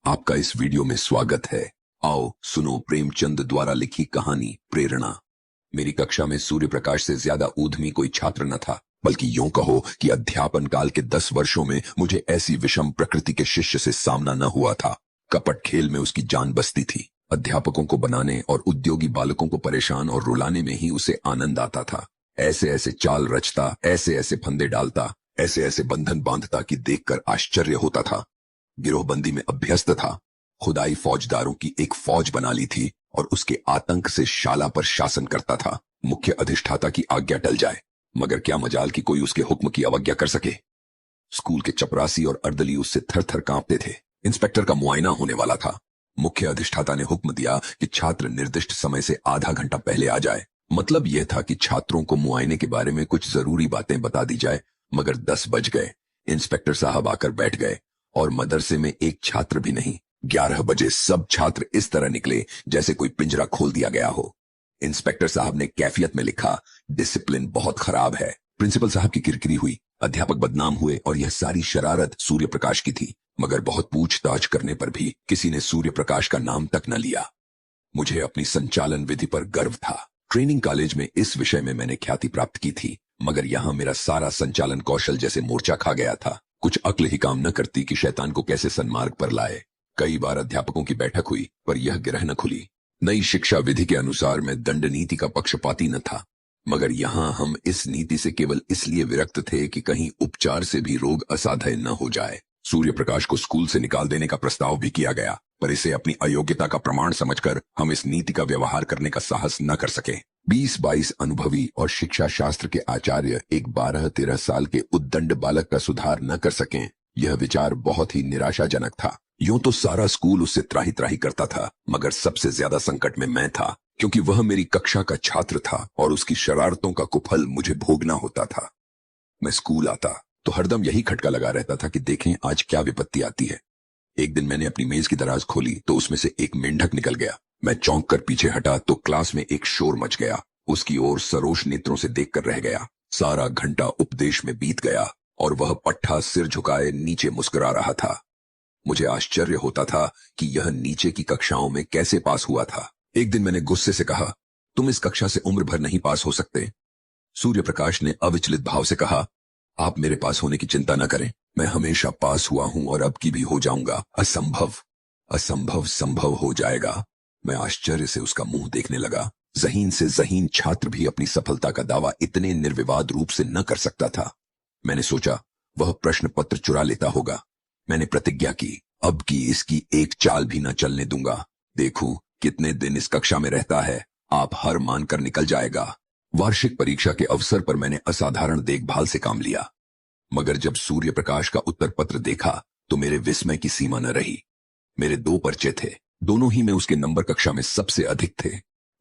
आपका इस वीडियो में स्वागत है। आओ सुनो प्रेमचंद द्वारा लिखी कहानी प्रेरणा। मेरी कक्षा में सूर्य प्रकाश से ज्यादा ऊधमी कोई छात्र न था, बल्कि यूं कहो कि अध्यापन काल के 10 वर्षों में मुझे ऐसी विषम प्रकृति के शिष्य से सामना न हुआ था। कपट खेल में उसकी जान बसती थी। अध्यापकों को बनाने और उद्योगी बालकों को परेशान और रुलाने में ही उसे आनंद आता था। ऐसे ऐसे चाल रचता, ऐसे ऐसे फंदे डालता, ऐसे ऐसे बंधन बांधता कि देखकर आश्चर्य होता था। गिरोहबंदी में अभ्यस्त था। खुदाई फौजदारों की एक फौज बना ली थी और उसके आतंक से शाला पर शासन करता था। मुख्य अधिष्ठाता की आज्ञा टल जाए, मगर क्या मजाल कि कोई उसके हुक्म की अवज्ञा कर सके। स्कूल के चपरासी और अर्दली उससे थर थर कांपते थे। इंस्पेक्टर का मुआयना होने वाला था। मुख्य अधिष्ठाता ने हुक्म दिया कि छात्र निर्दिष्ट समय से आधा घंटा पहले आ जाए। मतलब यह था कि छात्रों को मुआयने के बारे में कुछ जरूरी बातें बता दी जाए। मगर 10 बज गए। इंस्पेक्टर साहब आकर बैठ गए और मदरसे में एक छात्र भी नहीं। 11 बजे सब छात्र इस तरह निकले जैसे कोई पिंजरा खोल दिया गया हो। इंस्पेक्टर साहब ने कैफियत में लिखा, डिसिप्लिन बहुत खराब है। प्रिंसिपल साहब की किरकिरी हुई। अध्यापक बदनाम हुए और यह सारी शरारत सूर्य प्रकाश की थी। मगर बहुत पूछताछ करने पर भी किसी ने सूर्य प्रकाश का नाम तक न लिया। मुझे अपनी संचालन विधि पर गर्व था। ट्रेनिंग कॉलेज में इस विषय में मैंने ख्याति प्राप्त की थी, मगर यहाँ मेरा सारा संचालन कौशल जैसे मोर्चा खा गया था। कुछ अक्ल ही काम न करती कि शैतान को कैसे सन्मार्ग पर लाए। कई बार अध्यापकों की बैठक हुई, पर यह गिरह न खुली। नई शिक्षा विधि के अनुसार मैं दंड नीति का पक्षपाती न था, मगर यहाँ हम इस नीति से केवल इसलिए विरक्त थे कि कहीं उपचार से भी रोग असाध्य न हो जाए। सूर्य प्रकाश को स्कूल से निकाल देने का प्रस्ताव भी किया गया, पर इसे अपनी अयोग्यता का प्रमाण समझकर हम इस नीति का व्यवहार करने का साहस न कर सके। 20-22 अनुभवी और शिक्षा शास्त्र के आचार्य एक 12-13 साल के उद्दंड बालक का सुधार न कर सकें, यह विचार बहुत ही निराशाजनक था। यूं तो सारा स्कूल उससे त्राही त्राही करता था, मगर सबसे ज्यादा संकट में मैं था, क्योंकि वह मेरी कक्षा का छात्र था और उसकी शरारतों का कुफल मुझे भोगना होता था। मैं स्कूल आता तो हरदम यही खटका लगा रहता था कि देखें आज क्या विपत्ति आती है। एक दिन मैंने अपनी मेज की दराज खोली तो उसमें से एक मेंढक निकल गया। मैं चौंक कर पीछे हटा तो क्लास में एक शोर मच गया। उसकी ओर सरोष नेत्रों से देखकर रह गया। सारा घंटा उपदेश में बीत गया और वह पट्ठा सिर झुकाए नीचे मुस्कुरा रहा था। मुझे आश्चर्य होता था कि यह नीचे की कक्षाओं में कैसे पास हुआ था। एक दिन मैंने गुस्से से कहा, तुम इस कक्षा से उम्र भर नहीं पास हो सकते। सूर्य प्रकाश ने अविचलित भाव से कहा, आप मेरे पास होने की चिंता न करें, मैं हमेशा पास हुआ हूं और अब की भी हो जाऊंगा। असंभव असंभव संभव हो जाएगा। मैं आश्चर्य से उसका मुंह देखने लगा। ज़हीन से ज़हीन छात्र भी अपनी सफलता का दावा इतने निर्विवाद रूप से न कर सकता था। मैंने सोचा वह प्रश्न पत्र चुरा लेता होगा। मैंने प्रतिज्ञा की, अब की इसकी एक चाल भी न चलने दूंगा। देखूं कितने दिन इस कक्षा में रहता है, आप हार मानकर निकल जाएगा। वार्षिक परीक्षा के अवसर पर मैंने असाधारण देखभाल से काम लिया, मगर जब सूर्य प्रकाश का उत्तर पत्र देखा तो मेरे विस्मय की सीमा न रही। मेरे 2 पर्चे थे, दोनों ही में उसके नंबर कक्षा में सबसे अधिक थे।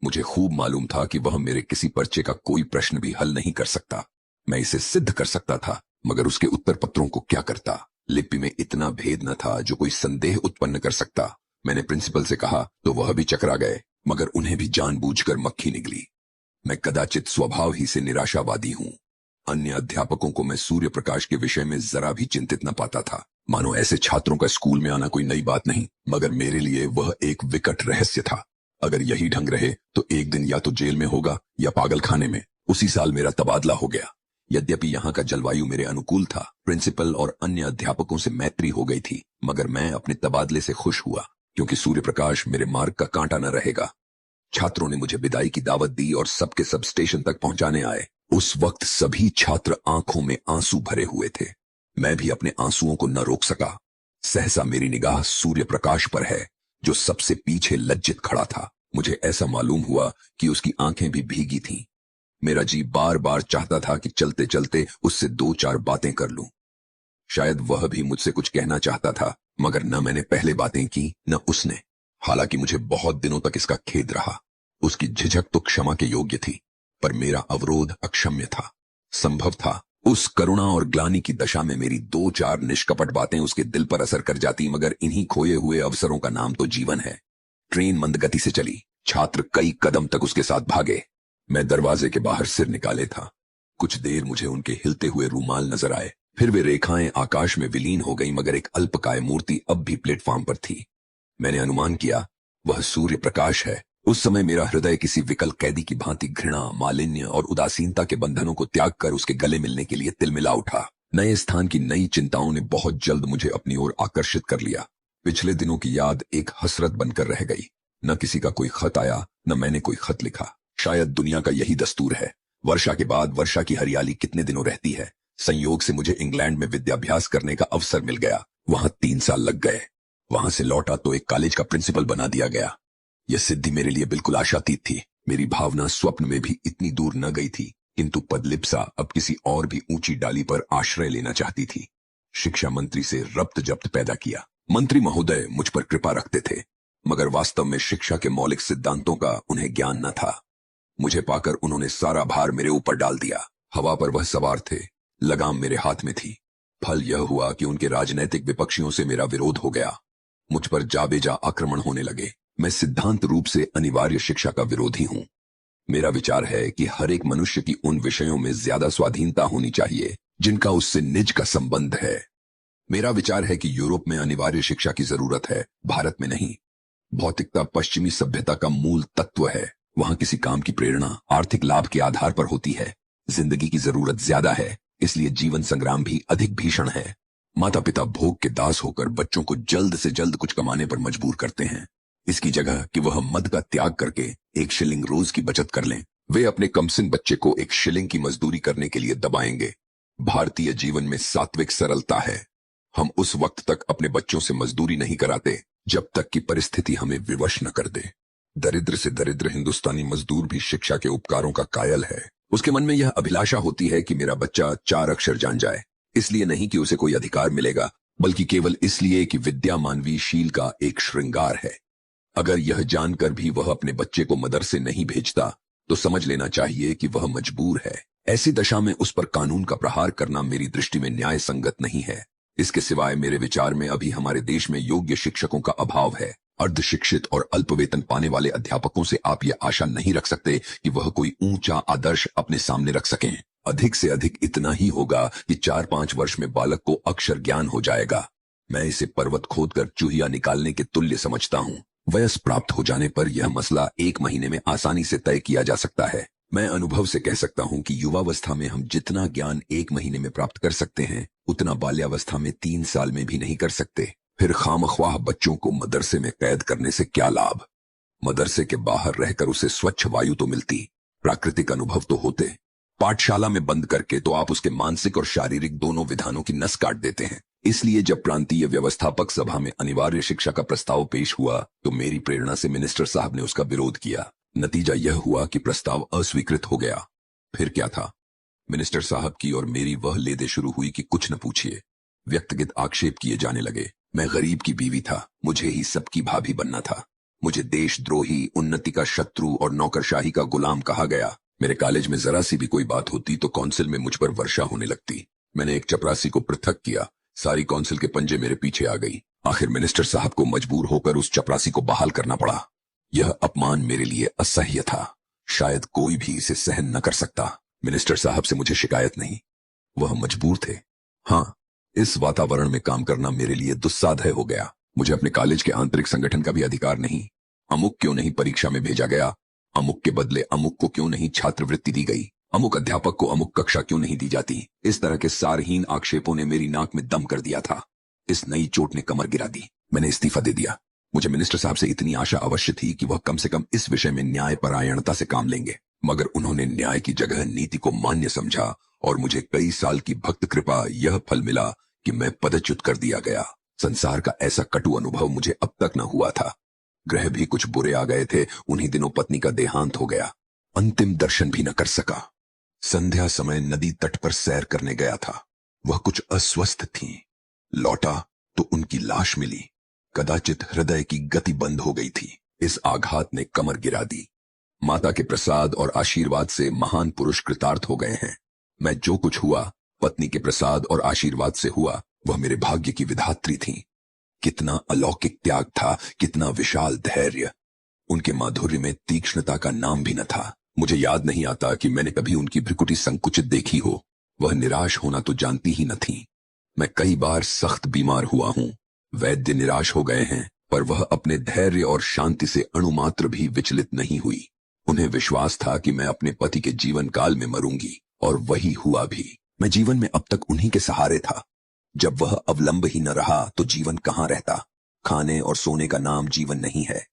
मुझे खूब मालूम था कि वह मेरे किसी पर्चे का कोई प्रश्न भी हल नहीं कर सकता। मैं इसे सिद्ध कर सकता था, मगर उसके उत्तर पत्रों को क्या करता। लिपि में इतना भेद न था जो कोई संदेह उत्पन्न कर सकता। मैंने प्रिंसिपल से कहा तो वह भी चकरा गए, मगर उन्हें भी जानबूझकर मक्खी निकली। मैं कदाचित स्वभाव ही से निराशावादी हूं। अन्य अध्यापकों को मैं सूर्य प्रकाश के विषय में जरा भी चिंतित न पाता था, मानो ऐसे छात्रों का स्कूल में आना कोई नई बात नहीं। मगर मेरे लिए वह एक विकट रहस्य था। अगर यही ढंग रहे तो एक दिन या तो जेल में होगा या पागल खाने में। उसी साल मेरा तबादला हो गया। यद्यपि यहाँ का जलवायु मेरे अनुकूल था, प्रिंसिपल और अन्य अध्यापकों से मैत्री हो गई थी, मगर मैं अपने तबादले से खुश हुआ, क्योंकि सूर्य प्रकाश मेरे मार्ग का कांटा न रहेगा। छात्रों ने मुझे विदाई की दावत दी और सबके सब स्टेशन तक पहुंचाने आए। उस वक्त सभी छात्र आंखों में आंसू भरे हुए थे। मैं भी अपने आंसुओं को न रोक सका। सहसा मेरी निगाह सूर्य प्रकाश पर है, जो सबसे पीछे लज्जित खड़ा था। मुझे ऐसा मालूम हुआ कि उसकी आंखें भी भीगी थीं। मेरा जी बार बार चाहता था कि चलते चलते उससे 2-4 बातें कर लूं। शायद वह भी मुझसे कुछ कहना चाहता था, मगर न मैंने पहले बातें की न उसने। हालांकि मुझे बहुत दिनों तक इसका खेद रहा। उसकी झिझक तो क्षमा के योग्य थी, पर मेरा अवरोध अक्षम्य था। संभव था उस करुणा और ग्लानि की दशा में मेरी 2-4 निष्कपट बातें उसके दिल पर असर कर जाती, मगर इन्हीं खोए हुए अवसरों का नाम तो जीवन है। ट्रेन मंद गति से चली। छात्र कई कदम तक उसके साथ भागे। मैं दरवाजे के बाहर सिर निकाले था। कुछ देर मुझे उनके हिलते हुए रूमाल नजर आए, फिर वे रेखाएं आकाश में विलीन हो गई, मगर एक अल्पकाय मूर्ति अब भी प्लेटफॉर्म पर थी। मैंने अनुमान किया वह सूर्य प्रकाश है। उस समय मेरा हृदय किसी विकल कैदी की भांति घृणा, मालिन्य और उदासीनता के बंधनों को त्याग कर उसके गले मिलने के लिए तिलमिला उठा। नए स्थान की नई चिंताओं ने बहुत जल्द मुझे अपनी ओर आकर्षित कर लिया। पिछले दिनों की याद एक हसरत बनकर रह गई। न किसी का कोई खत आया, न मैंने कोई खत लिखा। शायद दुनिया का यही दस्तूर है। वर्षा के बाद वर्षा की हरियाली कितने दिनों रहती है। संयोग से मुझे इंग्लैंड में विद्याभ्यास करने का अवसर मिल गया। वहां 3 साल लग गए। वहां से लौटा तो एक कॉलेज का प्रिंसिपल बना दिया गया। यह सिद्धि मेरे लिए बिल्कुल आशातीत थी। मेरी भावना स्वप्न में भी इतनी दूर न गई थी, किंतु पदलिप्सा अब किसी और भी ऊंची डाली पर आश्रय लेना चाहती थी। शिक्षा मंत्री से रब्त जब्त पैदा किया। मंत्री महोदय मुझ पर कृपा रखते थे, मगर वास्तव में शिक्षा के मौलिक सिद्धांतों का उन्हें ज्ञान न था। मुझे पाकर उन्होंने सारा भार मेरे ऊपर डाल दिया। हवा पर वह सवार थे, लगाम मेरे हाथ में थी। फल यह हुआ कि उनके राजनैतिक विपक्षियों से मेरा विरोध हो गया। मुझ पर जाबेजा आक्रमण होने लगे। मैं सिद्धांत रूप से अनिवार्य शिक्षा का विरोधी हूं। मेरा विचार है कि हर एक मनुष्य की उन विषयों में ज्यादा स्वाधीनता होनी चाहिए जिनका उससे निज का संबंध है। मेरा विचार है कि यूरोप में अनिवार्य शिक्षा की जरूरत है, भारत में नहीं। भौतिकता पश्चिमी सभ्यता का मूल तत्व है। वहां किसी काम की प्रेरणा आर्थिक लाभ के आधार पर होती है। जिंदगी की जरूरत ज्यादा है, इसलिए जीवन संग्राम भी अधिक भीषण है। माता पिता भोग के दास होकर बच्चों को जल्द से जल्द कुछ कमाने पर मजबूर करते हैं। इसकी जगह कि वह मद का त्याग करके 1 शिलिंग रोज की बचत कर लें, वे अपने कमसिन बच्चे को 1 शिलिंग की मजदूरी करने के लिए दबाएंगे। भारतीय जीवन में सात्विक सरलता है। हम उस वक्त तक अपने बच्चों से मजदूरी नहीं कराते जब तक कि परिस्थिति हमें विवश न कर दे। दरिद्र से दरिद्र हिंदुस्तानी मजदूर भी शिक्षा के उपकारों का कायल है। उसके मन में यह अभिलाषा होती है कि मेरा बच्चा 4 अक्षर जान जाए। इसलिए नहीं कि उसे कोई अधिकार मिलेगा, बल्कि केवल इसलिए कि विद्या मानवीय शील का एक श्रृंगार है। अगर यह जानकर भी वह अपने बच्चे को मदरसे नहीं भेजता, तो समझ लेना चाहिए कि वह मजबूर है। ऐसी दशा में उस पर कानून का प्रहार करना मेरी दृष्टि में न्याय संगत नहीं है। इसके सिवाय मेरे विचार में अभी हमारे देश में योग्य शिक्षकों का अभाव है। अर्ध शिक्षित और अल्प वेतन पाने वाले अध्यापकों से आप यह आशा नहीं रख सकते कि वह कोई ऊंचा आदर्श अपने सामने रख सकें। अधिक से अधिक इतना ही होगा कि 4-5 वर्ष में बालक को अक्षर ज्ञान हो जाएगा। मैं इसे पर्वत खोदकर चूहिया निकालने के तुल्य समझता हूँ। वयस प्राप्त हो जाने पर यह मसला 1 महीने में आसानी से तय किया जा सकता है। मैं अनुभव से कह सकता हूँ कि युवावस्था में हम जितना ज्ञान 1 महीने में प्राप्त कर सकते हैं, उतना बाल्यावस्था में 3 साल में भी नहीं कर सकते। फिर खामख्वाह बच्चों को मदरसे में कैद करने से क्या लाभ? मदरसे के बाहर रहकर उसे स्वच्छ वायु तो मिलती, प्राकृतिक अनुभव तो होते। पाठशाला में बंद करके तो आप उसके मानसिक और शारीरिक दोनों विधानों की नस काट देते हैं। इसलिए जब प्रांतीय व्यवस्थापक सभा में अनिवार्य शिक्षा का प्रस्ताव पेश हुआ, तो मेरी प्रेरणा से मिनिस्टर साहब ने उसका विरोध किया। नतीजा यह हुआ कि प्रस्ताव अस्वीकृत हो गया। फिर क्या था? मिनिस्टर साहब की और मेरी वह लेदे शुरू हुई कि कुछ न पूछिए। व्यक्तिगत आक्षेप किए जाने लगे। मैं गरीब की बीवी था, मुझे ही सबकी भाभी बनना था। मुझे देशद्रोही, उन्नति का शत्रु और नौकरशाही का गुलाम कहा गया। मेरे कॉलेज में जरा सी भी कोई बात होती तो काउंसिल में मुझ पर वर्षा होने लगती। मैंने एक चपरासी को पृथक किया। सारी काउंसिल के पंजे मेरे पीछे आ गई। आखिर मिनिस्टर साहब को मजबूर होकर उस चपरासी को बहाल करना पड़ा। यह अपमान मेरे लिए असह्य था। शायद कोई भी इसे सहन न कर सकता। मिनिस्टर साहब से मुझे शिकायत नहीं, वह मजबूर थे। हाँ, इस वातावरण में काम करना मेरे लिए दुस्साध्य हो गया। मुझे अपने कॉलेज के आंतरिक संगठन का भी अधिकार नहीं। अमुक क्यों नहीं परीक्षा में भेजा गया? अमुक के बदले अमुक को क्यों नहीं छात्रवृत्ति दी गई? अमुक अध्यापक को अमुक कक्षा क्यों नहीं दी जाती? इस तरह के सारहीन आक्षेपों ने मेरी नाक में दम कर दिया था। इस नई चोट ने कमर गिरा दी। मैंने इस्तीफा दे दिया। मुझे मिनिस्टर साहब से इतनी आशा अवश्य थी कि वह कम से कम इस विषय में न्याय परायणता से काम लेंगे, मगर उन्होंने न्याय की जगह नीति को मान्य समझा और मुझे कई साल की भक्त कृपा यह फल मिला कि मैं पदच्युत कर दिया गया। संसार का ऐसा कटु अनुभव मुझे अब तक न हुआ था। ग्रह भी कुछ बुरे आ गए थे। उन्हीं दिनों पत्नी का देहांत हो गया। अंतिम दर्शन भी न कर सका। संध्या समय नदी तट पर सैर करने गया था। वह कुछ अस्वस्थ थीं। लौटा तो उनकी लाश मिली। कदाचित हृदय की गति बंद हो गई थी। इस आघात ने कमर गिरा दी। माता के प्रसाद और आशीर्वाद से महान पुरुष कृतार्थ हो गए हैं। मैं जो कुछ हुआ पत्नी के प्रसाद और आशीर्वाद से हुआ। वह मेरे भाग्य की विधात्री थीं। कितना अलौकिक त्याग था, कितना विशाल धैर्य। उनके माधुर्य में तीक्ष्णता का नाम भी न था। मुझे याद नहीं आता कि मैंने कभी उनकी भ्रुकुटी संकुचित देखी हो। वह निराश होना तो जानती ही न थी। मैं कई बार सख्त बीमार हुआ हूं। वैद्य निराश हो गए हैं। पर वह अपने धैर्य और शांति से अणुमात्र भी विचलित नहीं हुई। उन्हें विश्वास था कि मैं अपने पति के जीवन काल में मरूंगी, और वही हुआ भी। मैं जीवन में अब तक उन्हीं के सहारे था। जब वह अवलंब ही न रहा तो जीवन कहाँ रहता। खाने और सोने का नाम जीवन नहीं है।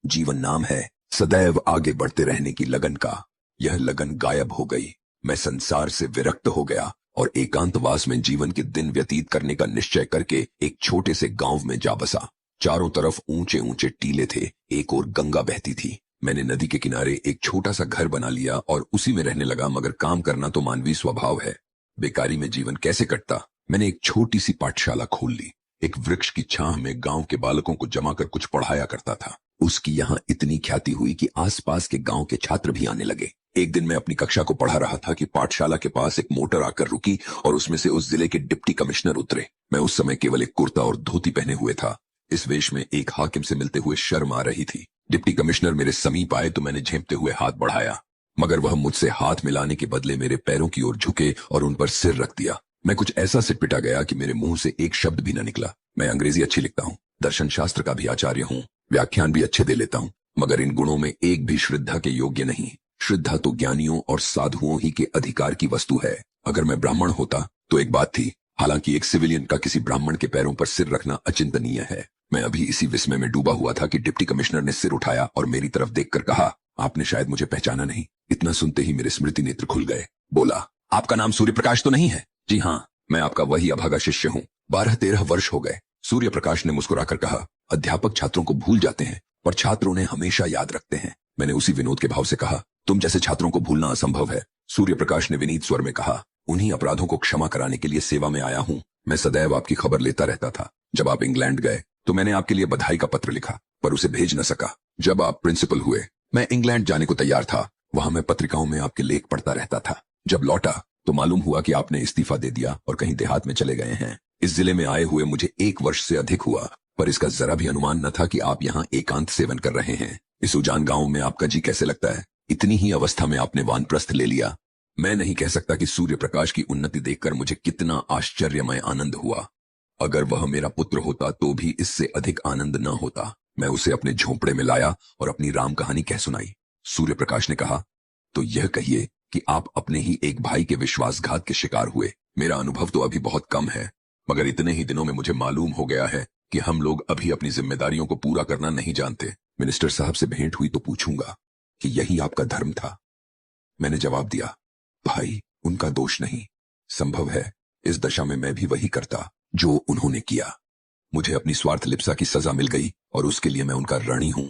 जीवन नाम है सदैव आगे बढ़ते रहने की लगन का। यह लगन गायब हो गई। मैं संसार से विरक्त हो गया और एकांतवास में जीवन के दिन व्यतीत करने का निश्चय करके एक छोटे से गांव में जा बसा। चारों तरफ ऊंचे ऊंचे टीले थे, एक ओर गंगा बहती थी। मैंने नदी के किनारे एक छोटा सा घर बना लिया और उसी में रहने लगा, मगर काम करना तो मानवीय स्वभाव है। बेकारी में जीवन कैसे कटता। मैंने एक छोटी सी पाठशाला खोल ली। एक वृक्ष की छांव में गांव के बालकों को जमा कर कुछ पढ़ाया करता था। उसकी यहाँ इतनी ख्याति हुई कि आसपास के गांव के छात्र भी आने लगे। एक दिन मैं अपनी कक्षा को पढ़ा रहा था कि पाठशाला के पास एक मोटर आकर रुकी और उसमें से उस जिले के डिप्टी कमिश्नर उतरे। मैं उस समय केवल एक कुर्ता और धोती पहने हुए था। इस वेश में एक हाकिम से मिलते हुए शर्म आ रही थी। डिप्टी कमिश्नर मेरे समीप आए तो मैंने झेंपते हुए हाथ बढ़ाया, मगर वह मुझसे हाथ मिलाने के बदले मेरे पैरों की ओर झुके और उन पर सिर रख दिया। मैं कुछ ऐसा सिटपिटा गया कि मेरे मुंह से एक शब्द भी न निकला। मैं अंग्रेजी अच्छी लिखता हूँ, दर्शन शास्त्र का भी आचार्य हूँ, व्याख्यान भी अच्छे दे लेता हूँ, मगर इन गुणों में एक भी श्रद्धा के योग्य नहीं। श्रद्धा तो ज्ञानियों और साधुओं ही के अधिकार की वस्तु है। अगर मैं ब्राह्मण होता तो एक बात थी, हालांकि एक सिविलियन का किसी ब्राह्मण के पैरों पर सिर रखना अचिंतनीय है। मैं अभी इसी विस्मय में डूबा हुआ था कि डिप्टी कमिश्नर ने सिर उठाया और मेरी तरफ देखकर कहा, आपने शायद मुझे पहचाना नहीं। इतना सुनते ही मेरे स्मृति नेत्र खुल गए। बोला, आपका नाम सूर्य प्रकाश तो नहीं है? जी हाँ, मैं आपका वही अभागा शिष्य हूँ। 12-13 वर्ष हो गए। सूर्य प्रकाश ने मुस्कुराकर कहा, अध्यापक छात्रों को भूल जाते हैं पर छात्र उन्हें हमेशा याद रखते हैं। मैंने उसी विनोद के भाव से कहा, तुम जैसे छात्रों को भूलना असंभव है। सूर्य प्रकाश ने विनीत स्वर में कहा, उन्हीं अपराधों को क्षमा कराने के लिए सेवा में आया हूँ। मैं सदैव आपकी खबर लेता रहता था। जब आप इंग्लैंड गए तो मैंने आपके लिए बधाई का पत्र लिखा, पर उसे भेज न सका। जब आप प्रिंसिपल हुए मैं इंग्लैंड जाने को तैयार था। वहां मैं पत्रिकाओं में आपके लेख पढ़ता रहता था। जब लौटा तो मालूम हुआ कि आपने इस्तीफा दे दिया और कहीं देहात में चले गए हैं। इस जिले में आए हुए मुझे 1 वर्ष से अधिक हुआ, पर इसका जरा भी अनुमान न था कि आप यहाँ एकांत सेवन कर रहे हैं। इस उजान गांव में आपका जी कैसे लगता है? इतनी ही अवस्था में आपने वानप्रस्थ ले लिया। मैं नहीं कह सकता कि सूर्य प्रकाश की उन्नति देखकर मुझे कितना आश्चर्यमय आनंद हुआ। अगर वह मेरा पुत्र होता तो भी इससे अधिक आनंद न होता। मैं उसे अपने झोंपड़े में लाया और अपनी राम कहानी कह सुनाई। सूर्य प्रकाश ने कहा, तो यह कहिए कि आप अपने ही एक भाई के विश्वासघात के शिकार हुए। मेरा अनुभव तो अभी बहुत कम है, मगर इतने ही दिनों में मुझे मालूम हो गया है कि हम लोग अभी अपनी जिम्मेदारियों को पूरा करना नहीं जानते। मिनिस्टर साहब से भेंट हुई तो पूछूंगा कि यही आपका धर्म था। मैंने जवाब दिया, भाई उनका दोष नहीं। संभव है इस दशा में मैं भी वही करता जो उन्होंने किया। मुझे अपनी स्वार्थ लिप्सा की सजा मिल गई और उसके लिए मैं उनका ऋणी हूं।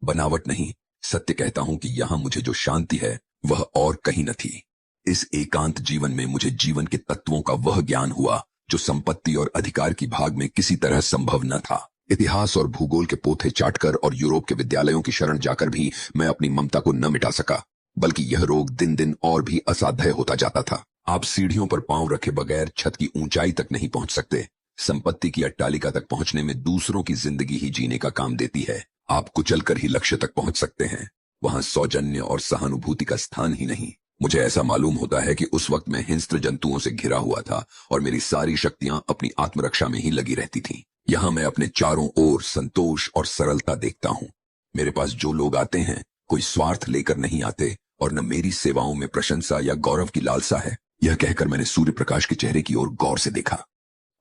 बनावट नहीं, सत्य कहता हूं कि यहां मुझे जो शांति है वह और कहीं न थी। इस एकांत जीवन में मुझे जीवन के तत्वों का वह ज्ञान हुआ जो संपत्ति और अधिकार की भाग में किसी तरह संभव न था। इतिहास और भूगोल के पोथे चाटकर और यूरोप के विद्यालयों की शरण जाकर भी मैं अपनी ममता को न मिटा सका, बल्कि यह रोग दिन दिन और भी असाध्य होता जाता था। आप सीढ़ियों पर पांव रखे बगैर छत की ऊंचाई तक नहीं पहुंच सकते। संपत्ति की अट्टालिका तक पहुंचने में दूसरों की जिंदगी ही जीने का काम देती है। आप कुचल कर ही लक्ष्य तक पहुंच सकते हैं। वहां सौजन्य और सहानुभूति का स्थान ही नहीं। मुझे ऐसा मालूम होता है कि उस वक्त मैं हिंस्र जंतुओं से घिरा हुआ था और मेरी सारी शक्तियां अपनी आत्मरक्षा में ही लगी रहती थीं। यहां मैं अपने चारों ओर संतोष और सरलता देखता हूं। मेरे पास जो लोग आते हैं कोई स्वार्थ लेकर नहीं आते और न मेरी सेवाओं में प्रशंसा या गौरव की लालसा है। यह कहकर मैंने सूर्य प्रकाश के चेहरे की ओर गौर से देखा।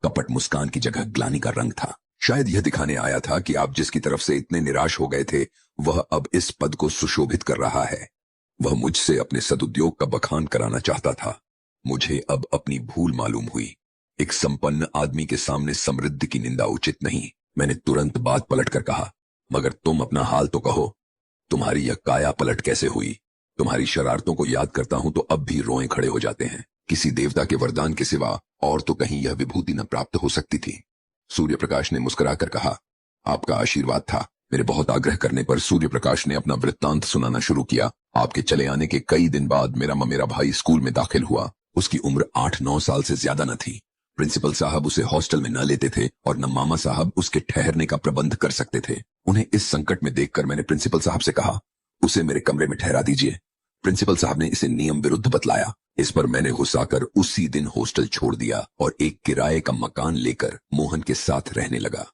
कपट मुस्कान की जगह ग्लानि का रंग था। शायद यह दिखाने आया था कि आप जिसकी तरफ से इतने निराश हो गए थे वह अब इस पद को सुशोभित कर रहा है। वह मुझसे अपने सदुद्योग का बखान कराना चाहता था। मुझे अब अपनी भूल मालूम हुई। एक संपन्न आदमी के सामने समृद्धि की निंदा उचित नहीं। मैंने तुरंत बात पलटकर कहा, मगर तुम अपना हाल तो कहो। तुम्हारी यह काया पलट कैसे हुई? तुम्हारी शरारतों को याद करता हूं तो अब भी रोए खड़े हो जाते हैं। किसी देवता के वरदान के सिवा और तो कहीं यह विभूति न प्राप्त हो सकती थी। सूर्य प्रकाश ने मुस्कुराकर कहा, आपका आशीर्वाद था। मेरे बहुत आग्रह करने पर सूर्य प्रकाश ने अपना वृत्तांत सुनाना शुरू किया। आपके चले आने के कई दिन बाद मेरा भाई स्कूल में दाखिल हुआ। उसकी उम्र 8-9 साल से ज्यादा न थी। प्रिंसिपल साहब उसे हॉस्टल में न लेते थे और न मामा साहब उसके ठहरने का प्रबंध कर सकते थे। उन्हें इस संकट में देखकर मैंने प्रिंसिपल साहब से कहा, उसे मेरे कमरे में ठहरा दीजिए। प्रिंसिपल साहब ने इसे नियम विरुद्ध बतलाया। इस पर मैंने गुस्साकर उसी दिन हॉस्टल छोड़ दिया और एक किराए का मकान लेकर मोहन के साथ रहने लगा।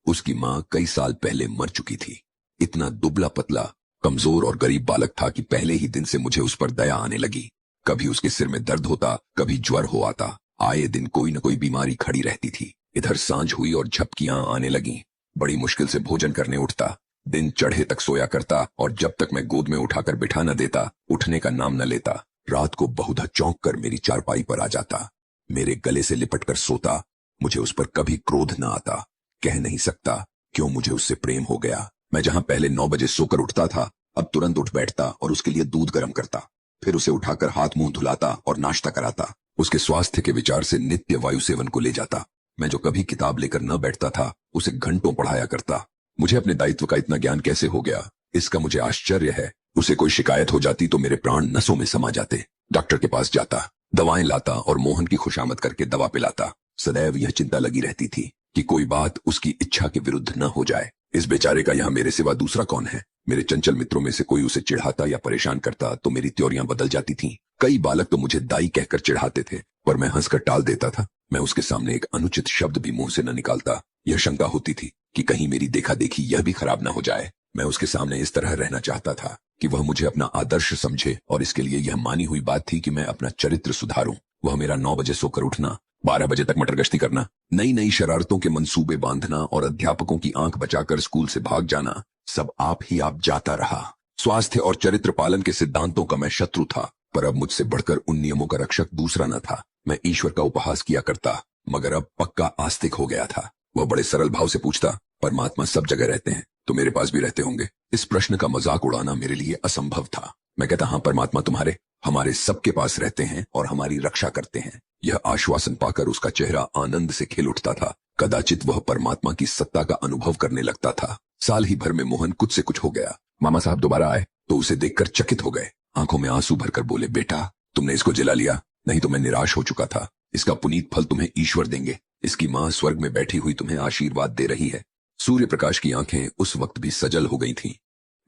उसकी मां कई साल पहले मर चुकी थी। इतना दुबला पतला, कमजोर और गरीब बालक था कि पहले ही दिन से मुझे उस पर दया आने लगी। कभी उसके सिर में दर्द होता, कभी ज्वर हो आता। आए दिन कोई न कोई बीमारी खड़ी रहती थी। इधर सांझ हुई और झपकियां आने लगी। बड़ी मुश्किल से भोजन करने उठता। दिन चढ़े तक सोया करता और जब तक मैं गोद में उठाकर बिठा न देता, उठने का नाम न लेता। रात को बहुधा चौंक कर मेरी चारपाई पर आ जाता, मेरे गले से लिपट कर सोता। मुझे उस पर कभी क्रोध न आता। कह नहीं सकता क्यों मुझे उससे प्रेम हो गया। मैं जहां पहले 9 बजे सोकर उठता था, अब तुरंत उठ बैठता और उसके लिए दूध गर्म करता। फिर उसे उठाकर हाथ मुंह धुलाता और नाश्ता कराता। उसके स्वास्थ्य के विचार से नित्य वायु सेवन को ले जाता। मैं जो कभी किताब लेकर न बैठता था, उसे घंटों पढ़ाया करता। मुझे अपने दायित्व का इतना ज्ञान कैसे हो गया, इसका मुझे आश्चर्य है। उसे कोई शिकायत हो जाती तो मेरे प्राण नसों में समा जाते। डॉक्टर के पास जाता, दवाएं लाता और मोहन की खुशामद करके दवा पिलाता। सदैव यह चिंता लगी रहती थी कि कोई बात उसकी इच्छा के विरुद्ध न हो जाए। इस बेचारे का यहाँ मेरे सिवा दूसरा कौन है। मेरे चंचल मित्रों में से कोई उसे चिढ़ाता या परेशान करता तो मेरी त्योरियां बदल जाती थीं। कई बालक तो मुझे दाई कहकर चिढ़ाते थे, पर मैं हंसकर टाल देता था। मैं उसके सामने एक अनुचित शब्द भी मुंह से न निकालता। यह शंका होती थी कि कहीं मेरी देखा देखी यह भी खराब न हो जाए। मैं उसके सामने इस तरह रहना चाहता था कि वह मुझे अपना आदर्श समझे, और इसके लिए यह मानी हुई बात थी कि मैं अपना चरित्र सुधारूं। वह मेरा 9 बजे सोकर उठना, 12 बजे तक मटर गश्ती करना, नई नई शरारतों के मंसूबे बांधना और अध्यापकों की आंख बचाकर स्कूल से भाग जाना, सब आप ही आप जाता रहा। स्वास्थ्य और चरित्र पालन के सिद्धांतों का मैं शत्रु था, पर अब मुझसे बढ़कर उन नियमों का रक्षक दूसरा न था। मैं ईश्वर का उपहास किया करता, मगर अब पक्का आस्तिक हो गया था। वह बड़े सरल भाव से पूछता, परमात्मा सब जगह रहते हैं तो मेरे पास भी रहते होंगे। इस प्रश्न का मजाक उड़ाना मेरे लिए असंभव था। मैं कहता, हाँ, परमात्मा तुम्हारे, हमारे सबके पास रहते हैं और हमारी रक्षा करते हैं। यह आश्वासन पाकर उसका चेहरा आनंद से खिल उठता था। कदाचित वह परमात्मा की सत्ता का अनुभव करने लगता था। साल ही भर में मोहन कुछ से कुछ हो गया। मामा साहब दोबारा आए तो उसे देखकर चकित हो गए। आंखों में आंसू भरकर बोले, बेटा तुमने इसको जिला लिया, नहीं तो मैं निराश हो चुका था। इसका पुनीत फल तुम्हें ईश्वर देंगे। इसकी मां स्वर्ग में बैठी हुई तुम्हें आशीर्वाद दे रही है। सूर्य प्रकाश की आंखें उस वक्त भी सजल हो गई थीं।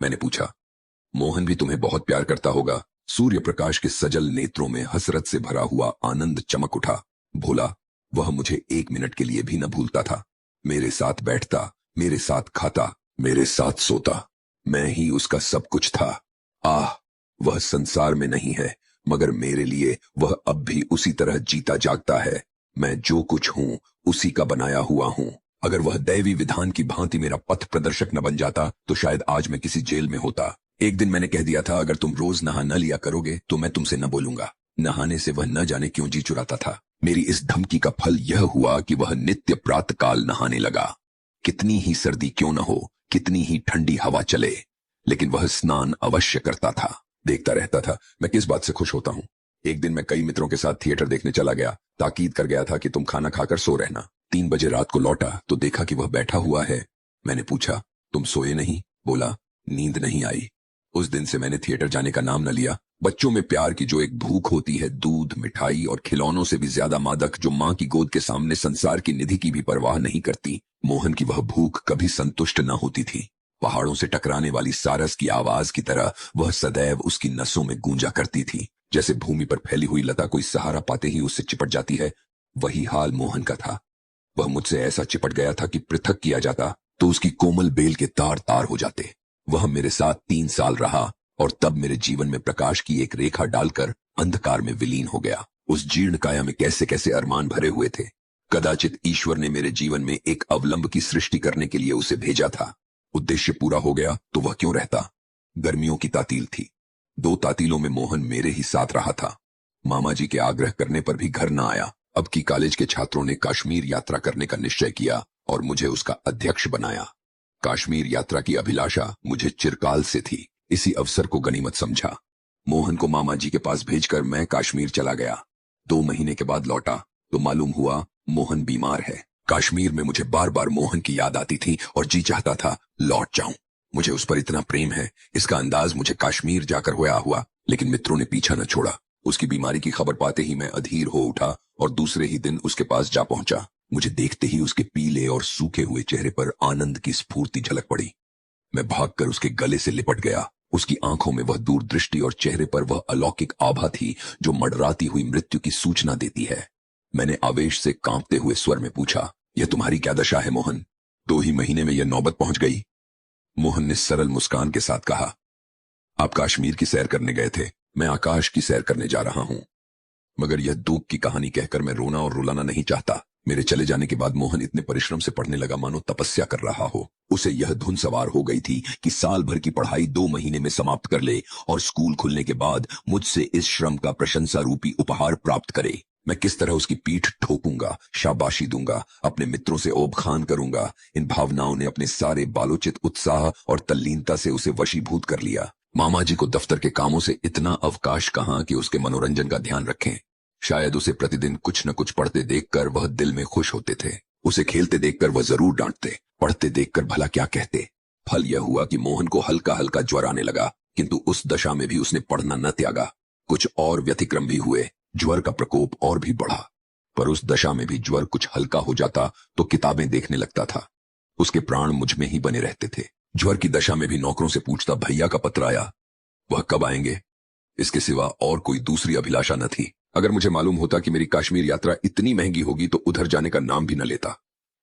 मैंने पूछा, मोहन भी तुम्हें बहुत प्यार करता होगा। सूर्य प्रकाश के सजल नेत्रों में हसरत से भरा हुआ आनंद चमक उठा। भोला, वह मुझे 1 मिनट के लिए भी न भूलता था। मेरे साथ बैठता, मेरे साथ खाता, मेरे साथ सोता। मैं ही उसका सब कुछ था। आह, वह संसार में नहीं है, मगर मेरे लिए वह अब भी उसी तरह जीता जागता है। मैं जो कुछ हूं उसी का बनाया हुआ हूं। अगर वह दैवी विधान की भांति मेरा पथ प्रदर्शक न बन जाता तो शायद आज मैं किसी जेल में होता। एक दिन मैंने कह दिया था, अगर तुम रोज नहा न लिया करोगे तो मैं तुमसे न बोलूंगा। नहाने से वह न जाने क्यों जी चुराता था। मेरी इस धमकी का फल यह हुआ कि वह नित्य प्रातःकाल नहाने लगा। कितनी ही सर्दी क्यों न हो, कितनी ही ठंडी हवा चले, लेकिन वह स्नान अवश्य करता था। देखता रहता था मैं किस बात से खुश होता हूं। एक दिन मैं कई मित्रों के साथ थिएटर देखने चला गया। ताकीद कर गया था कि तुम खाना खाकर सो रहना। 3 बजे रात को लौटा तो देखा कि वह बैठा हुआ है। मैंने पूछा, तुम सोए नहीं? बोला, नींद नहीं आई। उस दिन से मैंने थिएटर जाने का नाम न लिया। बच्चों में प्यार की जो एक भूख होती है, दूध, मिठाई और खिलौनों से भी ज्यादा मादक, जो मां की गोद के सामने संसार की निधि की भी परवाह नहीं करती, मोहन की वह भूख कभी संतुष्ट न होती थी। पहाड़ों से टकराने वाली सारस की आवाज की तरह वह सदैव उसकी नसों में गूंजा करती थी। जैसे भूमि पर फैली हुई लता कोई सहारा पाते ही उससे चिपट जाती है, वही हाल मोहन का था। वह मुझसे ऐसा चिपट गया था कि पृथक किया जाता तो उसकी कोमल बेल के तार तार हो जाते। वह मेरे साथ 3 साल रहा और तब मेरे जीवन में प्रकाश की एक रेखा डालकर अंधकार में विलीन हो गया। उस जीर्ण काया में कैसे कैसे अरमान भरे हुए थे। कदाचित ईश्वर ने मेरे जीवन में एक अवलंब की सृष्टि करने के लिए उसे भेजा था। उद्देश्य पूरा हो गया तो वह क्यों रहता। गर्मियों की तातील थी। 2 तातीलों में मोहन मेरे ही साथ रहा था। मामा जी के आग्रह करने पर भी घर न आया। अब की कॉलेज के छात्रों ने कश्मीर यात्रा करने का निश्चय किया और मुझे उसका अध्यक्ष बनाया। कश्मीर यात्रा की अभिलाषा मुझे चिरकाल से थी। इसी अवसर को गनीमत समझा। मोहन को मामा जी के पास भेजकर मैं कश्मीर चला गया। 2 महीने के बाद लौटा तो मालूम हुआ मोहन बीमार है। कश्मीर में मुझे बार बार मोहन की याद आती थी और जी चाहता था लौट जाऊं। मुझे उस पर इतना प्रेम है, इसका अंदाज मुझे कश्मीर जाकर होया हुआ, लेकिन मित्रों ने पीछा न छोड़ा। उसकी बीमारी की खबर पाते ही मैं अधीर हो उठा और दूसरे ही दिन उसके पास जा पहुंचा। मुझे देखते ही उसके पीले और सूखे हुए चेहरे पर आनंद की स्फूर्ति झलक पड़ी। मैं भागकर उसके गले से लिपट गया। उसकी आंखों में वह दूरदृष्टि और चेहरे पर वह अलौकिक आभा थी जो मडराती हुई मृत्यु की सूचना देती है। मैंने आवेश से कांपते हुए स्वर में पूछा, यह तुम्हारी क्या दशा है मोहन? 2 ही महीने में यह नौबत पहुंच गई। मोहन ने सरल मुस्कान के साथ कहा, आप कश्मीर की सैर करने गए थे, मैं आकाश की सैर करने जा रहा हूं। मगर यह दुख की कहानी कहकर मैं रोना और रुलाना नहीं चाहता। मेरे चले जाने के बाद मोहन इतने परिश्रम से पढ़ने लगा मानो तपस्या कर रहा हो। उसे यह धुन सवार हो गई थी कि साल भर की पढ़ाई 2 महीने में समाप्त कर ले और स्कूल खुलने के बाद मुझसे इस श्रम का प्रशंसा रूपी उपहार प्राप्त करे। मैं किस तरह उसकी पीठ ठोकूंगा, शाबाशी दूंगा, अपने मित्रों से ओब खान करूंगा। इन भावनाओं ने अपने सारे बालोचित उत्साह और तल्लीनता से उसे वशीभूत कर लिया। मामा जी को दफ्तर के कामों से इतना अवकाश कहां कि उसके मनोरंजन का ध्यान रखें। शायद उसे प्रतिदिन कुछ न कुछ पढ़ते देखकर वह दिल में खुश होते थे। उसे खेलते देखकर वह जरूर डांटते, पढ़ते देखकर भला क्या कहते। फल यह हुआ कि मोहन को हल्का हल्का ज्वर आने लगा, किंतु उस दशा में भी उसने पढ़ना न त्यागा। कुछ और व्यतिक्रम भी हुए, ज्वर का प्रकोप और भी बढ़ा। पर उस दशा में भी ज्वर कुछ हल्का हो जाता तो किताबें देखने लगता था। उसके प्राण मुझ में ही बने रहते थे। ज्वर की दशा में भी नौकरों से पूछता, भैया का पत्र आया, वह कब आएंगे? इसके सिवा और कोई दूसरी अभिलाषा न थी। अगर मुझे मालूम होता कि मेरी कश्मीर यात्रा इतनी महंगी होगी तो उधर जाने का नाम भी न लेता।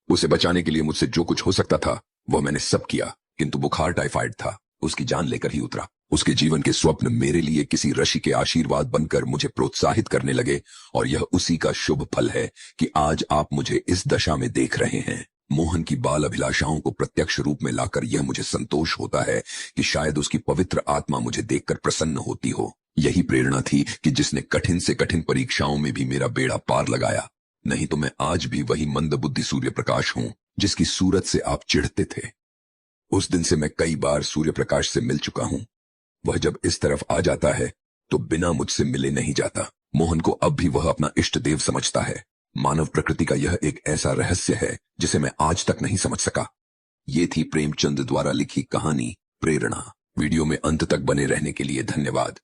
उसे बचाने के लिए मुझसे जो कुछ हो सकता था वह मैंने सब किया, किंतु बुखार टाइफाइड था, उसकी जान लेकर ही उतरा। उसके जीवन के स्वप्न मेरे लिए किसी ऋषि के आशीर्वाद बनकर मुझे प्रोत्साहित करने लगे, और यह उसी का शुभ फल है कि आज आप मुझे इस दशा में देख रहे हैं। मोहन की बाल अभिलाषाओं को प्रत्यक्ष रूप में लाकर यह मुझे संतोष होता है कि शायद उसकी पवित्र आत्मा मुझे देखकर प्रसन्न होती हो। यही प्रेरणा थी कि जिसने कठिन से कठिन परीक्षाओं में भी मेरा बेड़ा पार लगाया। नहीं तो मैं आज भी वही मंदबुद्धि सूर्य प्रकाश हूं जिसकी सूरत से आप चिढ़ते थे। उस दिन से मैं कई बार सूर्य प्रकाश से मिल चुका हूं। वह जब इस तरफ आ जाता है तो बिना मुझसे मिले नहीं जाता। मोहन को अब भी वह अपना इष्ट देव समझता है। मानव प्रकृति का यह एक ऐसा रहस्य है जिसे मैं आज तक नहीं समझ सका। ये थी प्रेमचंद द्वारा लिखी कहानी प्रेरणा। वीडियो में अंत तक बने रहने के लिए धन्यवाद।